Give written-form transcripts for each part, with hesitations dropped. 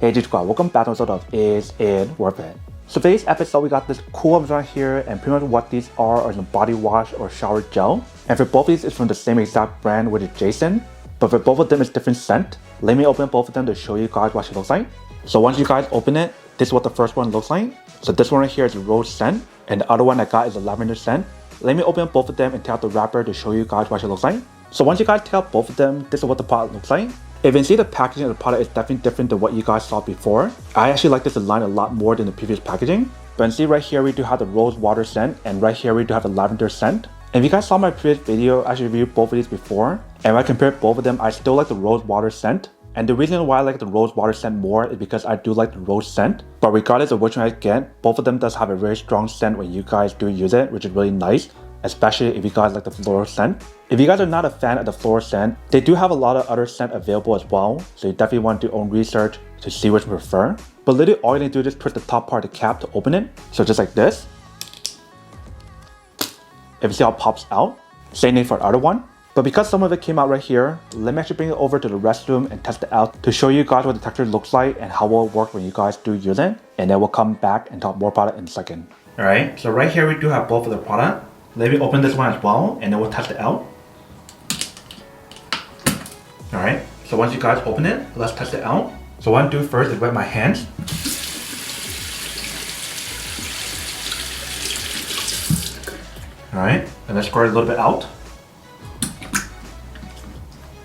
Hey G Squad, welcome back to an episode of Is It Worth It? So today's episode we got this cool ones right here, and pretty much what these are a body wash or shower gel. And for both of these it's from the same exact brand, which is Jason. But for both of them it's different scent. Let me open both of them to show you guys what she looks like. So once you guys open it, this is what the first one looks like. So this one right here is a rose scent, and the other one I got is a lavender scent. Let me open both of them and take out the wrapper to show you guys what she looks like. So once you guys take out both of them, this is what the product looks like. If you can see, the packaging of the product is definitely different than what you guys saw before. I actually like this design a lot more than the previous packaging. But you can see right here we do have the Rosewater scent, and right here we do have the lavender scent. And if you guys saw my previous video, I actually reviewed both of these before. And when I compared both of them, I still like the Rosewater scent. And the reason why I like the Rosewater scent more is because I do like the rose scent. But regardless of which one I get, both of them does have a very strong scent when you guys do use it, which is really nice. Especially if you guys like the floral scent. If you guys are not a fan of the floral scent, they do have a lot of other scent available as well, so you definitely want to do your own research to see which you prefer. But literally all you need to do is just push the top part of the cap to open it. So just like this. If you see how it pops out, same thing for the other one. But because some of it came out right here, let me actually bring it over to the restroom and test it out to show you guys what the texture looks like and how will it work when you guys do use it. And then we'll come back and talk more about it in a second. Alright, so right here we do have both of the product. Let me open this one as well, and then we'll test it out. Alright, so once you guys open it, let's test it out. So what I do first is wet my hands. Alright, and then squirt it a little bit out.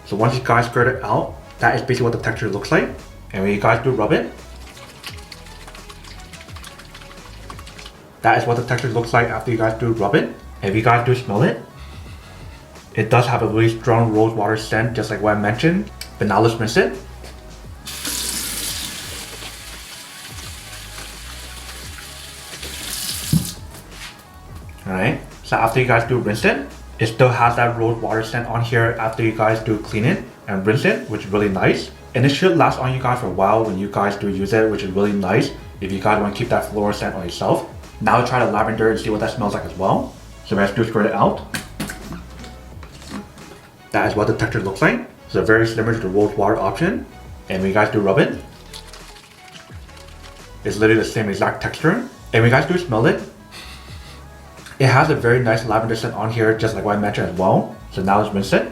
So once you guys squirt it out, that is basically what the texture looks like. And when you guys do rub it, that is what the texture looks like after you guys do rub it. If you guys do smell it, it does have a really strong rosewater scent, just like what I mentioned. But now let's rinse it. Alright, so after you guys do rinse it, it still has that rosewater scent on here after you guys do clean it and rinse it, which is really nice. And it should last on you guys for a while when you guys do use it, which is really nice if you guys want to keep that floral scent on yourself. Now try the lavender and see what that smells like as well. So let's do squirt it out. That is what the texture looks like. So very similar to the Rosewater option. And when you guys do rub it, it's literally the same exact texture. And when you guys do smell it, it has a very nice lavender scent on here, just like what I mentioned as well. So now let's rinse it.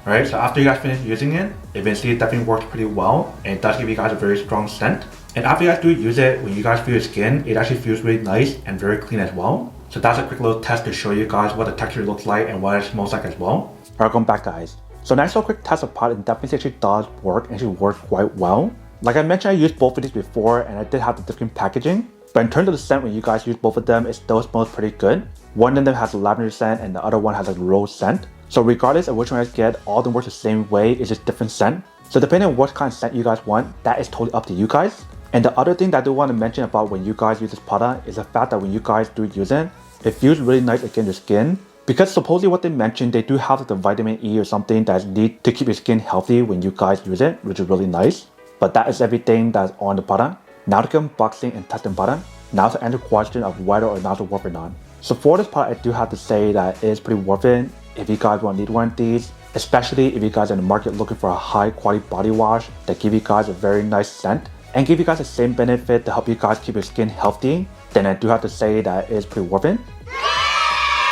Alright, so after you guys finish using it, you can see it definitely works pretty well, and it does give you guys a very strong scent. And after you guys do use it, when you guys feel your skin, it actually feels really nice and very clean as well. So that's a quick little test to show you guys what the texture looks like and what it smells like as well. Alright, welcome back guys. So next little quick test of product, it definitely actually does work and actually works quite well. Like I mentioned, I used both of these before and I did have the different packaging. But in terms of the scent, when you guys use both of them, it still smells pretty good. One of them has a lavender scent and the other one has a rose scent. So regardless of which one you guys get, all of them work the same way, it's just different scent. So depending on what kind of scent you guys want, that is totally up to you guys. And the other thing that I do want to mention about when you guys use this product is the fact that when you guys do use it, it feels really nice against your skin. Because supposedly what they mentioned, they do have like the vitamin E or something that's needed to keep your skin healthy when you guys use it, which is really nice. But that is everything that's on the product. Now to get unboxing and testing product. Now to answer the question of whether or not to worth it or not. So for this product, I do have to say that it is pretty worth it if you guys want to need one of these, especially if you guys are in the market looking for a high quality body wash that give you guys a very nice scent and give you guys the same benefit to help you guys keep your skin healthy. Then I do have to say that it is pretty worth it.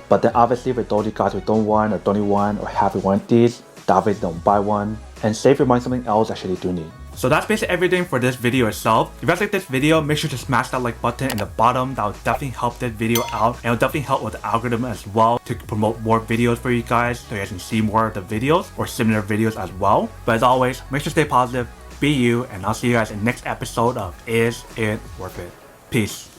But then obviously for those of you guys who don't want or don't need one or have one of these, obviously don't buy one and save your money on something else that you actually do need. So that's basically everything for this video itself. If you guys like this video, make sure to smash that like button in the bottom. That will definitely help this video out, and it will definitely help with the algorithm as well to promote more videos for you guys so you guys can see more of the videos or similar videos as well. But as always, make sure to stay positive, be you, and I'll see you guys in the next episode of Is It Worth It? Peace.